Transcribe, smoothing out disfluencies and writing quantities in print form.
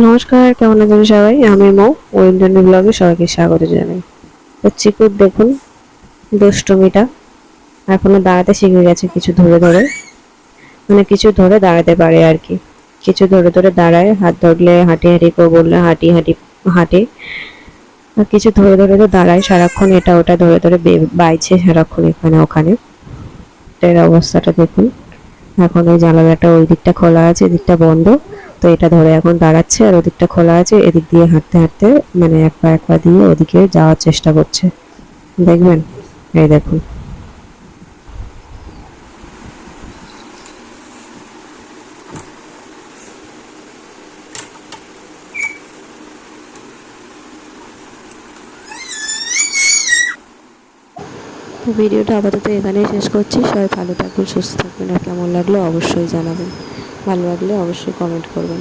নমস্কার, কেমন আছেন সবাই? আমি মৌ, ওয়েন্ডানি ব্লগে সবাইকে স্বাগত জানাই। তো চিকুর দেখুন দুষ্টুমিটা, এখনো দাঁড়াতে শিখে গেছে কিছু ধরে ধরে, মানে কিছু ধরে দাঁড়াতে পারে আর কি। কিছু ধরে ধরে দাঁড়ায়, হাত ধরলে হাঁটি হাঁটি করে, বললে হাঁটি হাঁটি হাঁটে। আর কিছু ধরে ধরে তো দাঁড়ায় সারাক্ষণ, এটা ওটা ধরে ধরে বাইছে সারাক্ষণ এখানে ওখানে। তো এর অবস্থাটা দেখুন। এখন ওই জানালাটা ওই দিকটা খোলা আছে, এদিকটা বন্ধ। তো এটা ধরে এখন দাঁড়াচ্ছে, আর ওদিকটা খোলা আছে, এদিক দিয়ে হাঁটতে হাঁটতে মানে এক পা দিয়ে ওদিকে যাওয়ার চেষ্টা করছে। দেখবেন, এই দেখুন। তো ভিডিওটা আপাতত এখানেই শেষ করছি। সবাই ভালো থাকবেন, সুস্থ থাকবেন, আর কেমন লাগলো অবশ্যই জানাবেন। ভালো লাগলে অবশ্যই কমেন্ট করবেন।